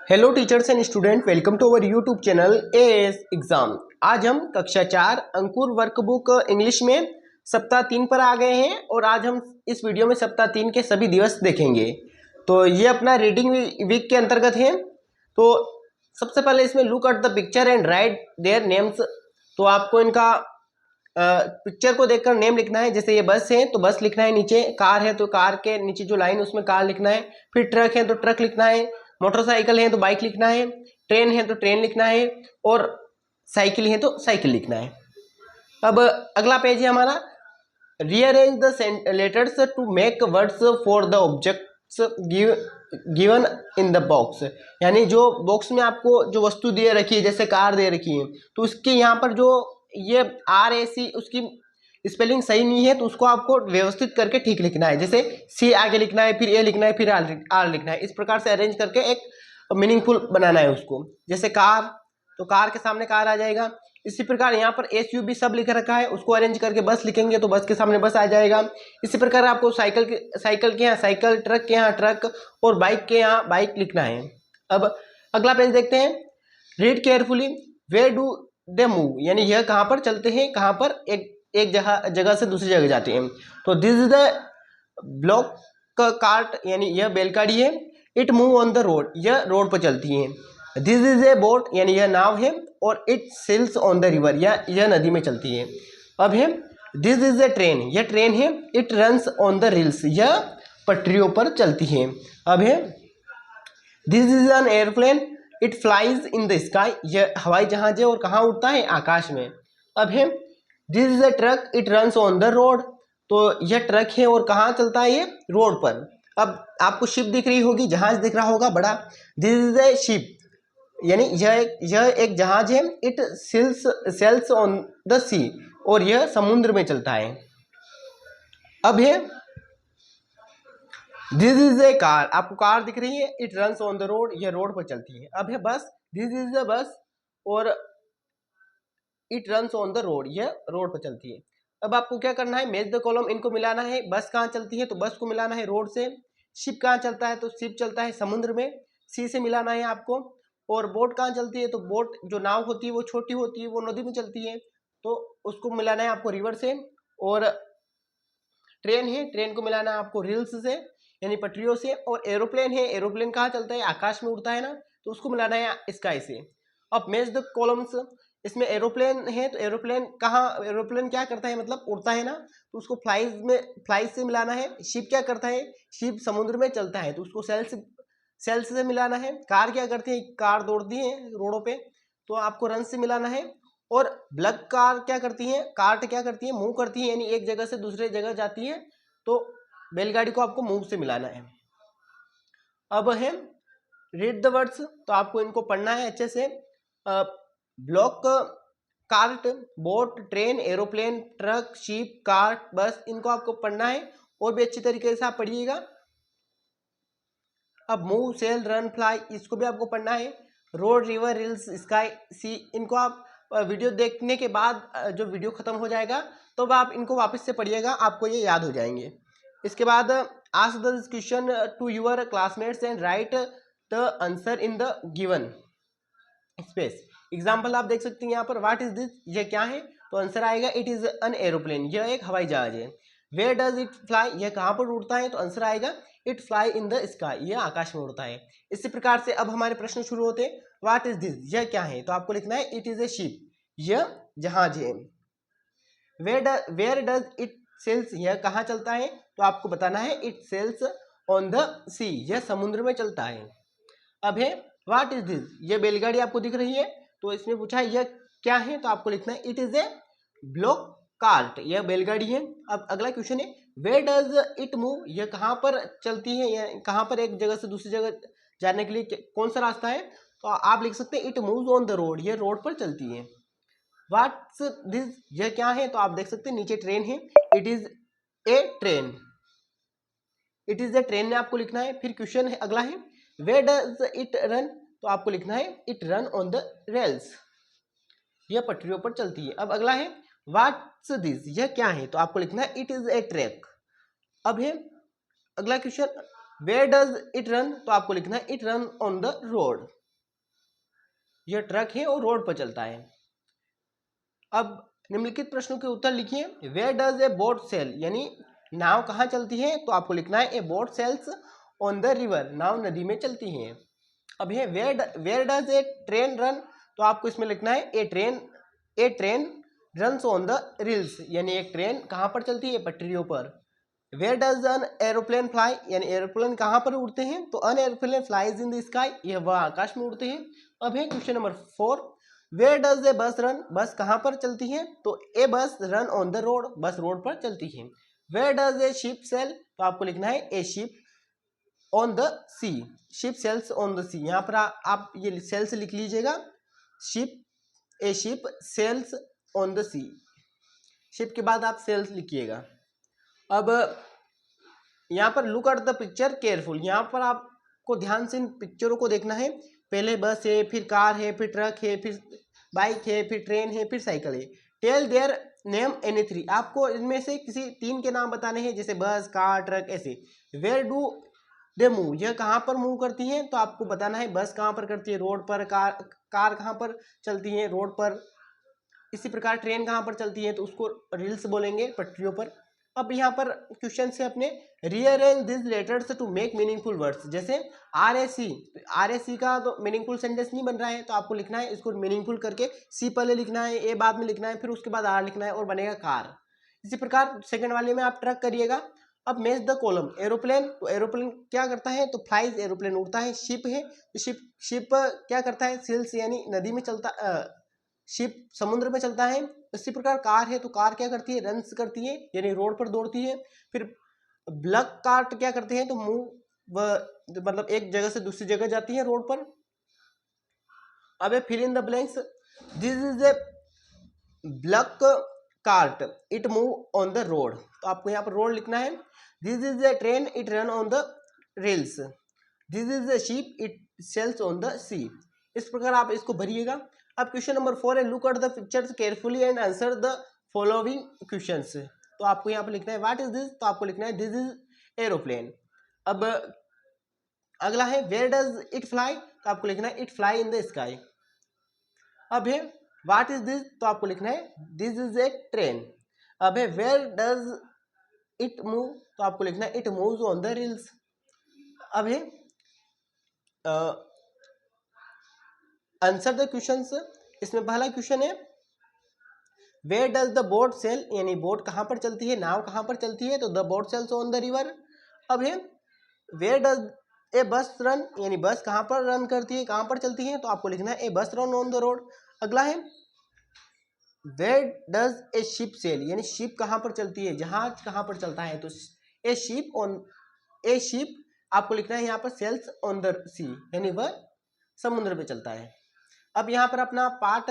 Hello teachers and student, welcome to our YouTube channel AS exam. आज हम कक्षा 4 अंकुर workbook English में सप्ताह 3 पर आ गए हैं और आज हम इस वीडियो में सप्ताह 3 के सभी दिवस देखेंगे। तो ये अपना रीडिंग वीक के अंतर्गत है। तो सबसे पहले इसमें look at the picture and right their names. तो आपको इनका पिक्चर को देखकर नेम लिखना है। जैसे ये बस है तो बस लिखना है, नीचे कार है तो कार के नीचे जो लाइन उसमें कार लिखना है, फिर ट्रक है तो ट्रक लिखना है, मोटरसाइकिल है तो बाइक लिखना है, ट्रेन है तो ट्रेन लिखना है और साइकिल है तो साइकिल लिखना है। अब अगला पेज है हमारा, rearrange the letters to make words for the objects given in the box. यानी जो बॉक्स में आपको जो वस्तु दे रखी है, जैसे कार दे रखी है, तो उसके यहाँ पर जो ये RAC उसकी स्पेलिंग सही नहीं है तो उसको आपको व्यवस्थित करके ठीक लिखना है। जैसे C आगे लिखना है, फिर A लिखना है, फिर R लिखना है। इस प्रकार से अरेंज करके एक मीनिंगफुल बनाना है उसको। जैसे कार तो कार के सामने कार आ जाएगा। इसी प्रकार यहाँ पर SUB सब लिख रखा है, उसको अरेंज करके बस लिखेंगे तो बस के सामने बस आ जाएगा। इसी प्रकार आपको साइकिल के यहाँ साइकिल, ट्रक के यहाँ ट्रक और बाइक के यहाँ बाइक लिखना है। अब अगला पेज देखते हैं, read carefully, where do they move. यानी यह कहाँ पर चलते हैं, कहाँ पर एक जगह से दूसरी जगह जाते हैं। तो this is the block cart, यानी यह बैलगाड़ी है। It move on the road, यह रोड पर चलती है। दिस इज ए बोट, यानी यह नाव है। और it sails on the river, यह नदी में चलती है। अब है दिस इज ए ट्रेन, यह ट्रेन है। It runs on the rails, यह पटरियों पर चलती है। अब है this is an airplane, it flies in the sky, यह हवाई जहाज है और कहाँ उड़ता है, आकाश में। अब है this is a truck, it runs on the road, तो यह ट्रक है और कहाँ चलता है, ये रोड पर। अब आपको शिप दिख रही होगी, जहाज दिख रहा होगा बड़ा। दिस इज ए शिप, यानी यह एक जहाज है। इट सेल्स ऑन द सी, और यह समुद्र में चलता है। अब है दिस इज ए कार, आपको कार दिख रही है। It runs on the road, यह रोड पर चलती है। अब है बस, दिस इज अ बस, और it runs on the road, यह रोड पर चलती है। अब आपको क्या करना है, मैच द कॉलम, इनको मिलाना है। बस कहाँ चलती है तो बस को मिलाना है रोड से। शिप कहाँ चलता है तो शिप चलता है समुद्र में, सी से मिलाना है आपको। और बोट कहाँ चलती है तो बोट जो नाव होती है वो छोटी होती है, वो नदी में चलती है, तो उसको मिलाना है आपको रिवर से। और ट्रेन है, ट्रेन को मिलाना है आपको रील्स से, यानी पटरियों से। और एरोप्लेन है, एरोप्लेन कहाँ चलता है, आकाश में उड़ता है ना, तो उसको मिलाना है स्काई से। अब मैच द कॉलम्स, इसमें एरोप्लेन है तो एरोप्लेन कहाँ, एरोप्लेन क्या करता है मतलब उड़ता है ना, तो उसको फ्लाइज से मिलाना है। शिप क्या करता है, शिप समुद्र में चलता है, तो उसको सेल्स से मिलाना है। कार क्या करती है, कार दौड़ती है रोडों पे, तो आपको रन से मिलाना है। और ब्लैक कार क्या करती है, कार्ट क्या करती है, मूव करती है, यानी एक जगह से दूसरे जगह जाती है, तो बैलगाड़ी को आपको मूव से मिलाना है। अब है रीड द वर्ड्स, तो आपको इनको पढ़ना है अच्छे से। Block cart, boat, train, aeroplane, truck, ship, car, बस, इनको आपको पढ़ना है और भी अच्छी तरीके से आप पढ़िएगा। अब मूव, सेल, रन, फ्लाई, इसको भी आपको पढ़ना है। रोड, रिवर, रिल्स, स्काई, सी, इनको आप वीडियो देखने के बाद जो वीडियो खत्म हो जाएगा तो आप इनको वापस से पढ़िएगा, आपको ये याद हो जाएंगे। इसके बाद ask the question to your classmates and write the answer in the given space. Example आप देख सकते हैं यहाँ पर, व्हाट इज दिस, ये क्या है, तो आंसर आएगा इट इज एन एरोप्लेन, यह एक हवाई जहाज है। वेयर डज इट फ्लाई, यह कहाँ पर उड़ता है, तो आंसर आएगा it fly in the sky, यह आकाश में उड़ता है। इसी प्रकार से अब हमारे प्रश्न शुरू होते हैं। व्हाट इज दिस, यह क्या है, तो आपको लिखना है इट इज ए शिप, यह जहाज है। वेयर डज इट सेल्स, यह कहाँ चलता है, तो आपको बताना है इट सेल्स ऑन द सी, यह समुद्र में चलता है। अब है व्हाट इज दिस, यह बैलगाड़ी आपको दिख रही है, तो इसमें पूछा है यह क्या है, तो आपको लिखना है it is a block cart, यह बैलगाड़ी है। अब अगला क्वेश्चन है वेयर डज इट मूव, यह कहाँ पर चलती है, या कहाँ पर एक जगह से दूसरी जगह जाने के लिए कौन सा रास्ता है, तो आप लिख सकते हैं it moves on the road, यह रोड पर चलती है। व्हाट्स दिस, यह क्या है, तो आप देख सकते हैं नीचे ट्रेन है, it is a train, it is a train में आपको लिखना है। फिर क्वेश्चन है अगला है वेयर डज इट रन, तो आपको लिखना है it run on the rails, यह पटरियों पर चलती है। अब अगला है व्हाट्स दिस, यह क्या है, तो आपको लिखना है इट इज ए ट्रक। अब है अगला question where does it run, तो आपको लिखना है it run on the road. यह ट्रक है और रोड पर चलता है। अब निम्नलिखित प्रश्नों के उत्तर लिखिए। Where does a boat sail, यानी नाव कहाँ चलती है, तो आपको लिखना है a boat sails on the river, नाव नदी में चलती है। अब है where does a train run, तो आपको इसमें लिखना है a train runs on the rails, यानी एक ट्रेन कहाँ पर चलती है, पटरियों पर। Where does an aeroplane fly, यानी एरोप्लेन कहाँ पर उड़ते हैं, तो an aeroplane flies in the sky, यह वह आकाश में उड़ते हैं। अब है question number 4, where does A bus run, बस कहाँ पर चलती है, तो a bus run on the road, bus road पर चलती है। Where does a ship sail, तो आपको लिखना है a ship on the sea, ship sails on the sea, यहाँ पर आप ये सेल्स लिख लीजिएगा, ship a ship sails on the sea, ship के बाद आप सेल्स लिखिएगा। अब यहाँ पर look at the picture careful, यहाँ पर आपको ध्यान से इन पिक्चरों को देखना है। पहले बस है, फिर कार है, फिर ट्रक है, फिर बाइक है, फिर ट्रेन है, फिर साइकिल है। Tell their name any three, आपको इनमें से किसी 3 के नाम बताने हैं, जैसे बस, कार, ट्रक, ऐसे। वेयर डू दे मूव, यह कहाँ पर मूव करती हैं, तो आपको बताना है बस कहाँ पर करती है, रोड पर, कार कहाँ पर चलती है, रोड पर। इसी प्रकार ट्रेन कहाँ पर चलती है, तो उसको रील्स बोलेंगे, पटरियों पर। अब यहाँ पर क्वेश्चन से अपने rearrange this letters to make meaningful words, जैसे आर ए सी का तो मीनिंगफुल सेंटेंस नहीं बन रहा है, तो आपको लिखना है इसको मीनिंगफुल करके, सी पहले लिखना है, ए बाद में लिखना है, फिर उसके बाद आर लिखना है और बनेगा कार। इसी प्रकार सेकंड वाले में आप ट्रक करिएगा। अब मैच द कॉलम, एरोप्लेन, तो एरोप्लेन क्या करता है, तो फ्लाइज, एरोप्लेन उड़ता है। शिप है तो शिप क्या करता है, सेल्स, यानी नदी में चलता, शिप समुद्र में चलता है। इसी प्रकार कार है तो कार क्या करती है, रन्स करती है, यानी रोड पर दौड़ती है। फिर ब्लक कार्ट क्या करते हैं, तो मूव, मतलब एक जगह से दूसरी जगह जाती है रोड पर। अब fill in the blanks, this is a bullock cart, it move on the road, तो आपको यहाँ पर रोड लिखना है। This is a train, it run on the rails. This is a ship, it sails on the sea. इस प्रकार आप इसको भरिएगा। अब क्वेश्चन नंबर 4 है, look at the pictures carefully and answer the following questions, तो आपको यहाँ पर लिखना है व्हाट इज दिस, तो आपको लिखना है दिस इज एरोप्लेन। अब अगला है वेयर डज इट फ्लाई, तो आपको लिखना है it fly in the sky. अब है व्हाट इज दिस, तो आपको लिखना है दिस इज ए ट्रेन। अब है वेयर डज इट मूव, तो आपको लिखना है it moves on the rails. अब है आंसर द क्वेश्चंस, इसमें पहला क्वेश्चन है where does the boat sail, यानी बोट कहाँ पर चलती है, नाव कहाँ पर चलती है, तो the boat sails on the river. अब है where does A bus run, यानी बस कहाँ पर रन करती है, कहाँ पर चलती है, तो आपको लिखना है ए bus run on the road. अगला है where does a ship sail, यानी शिप कहाँ पर चलती है, जहाज कहाँ पर चलता है, तो ए शिप आपको लिखना है यहाँ पर सेल्स ऑन द सी, यानी वह समुद्र पे चलता है। अब यहाँ पर अपना पार्ट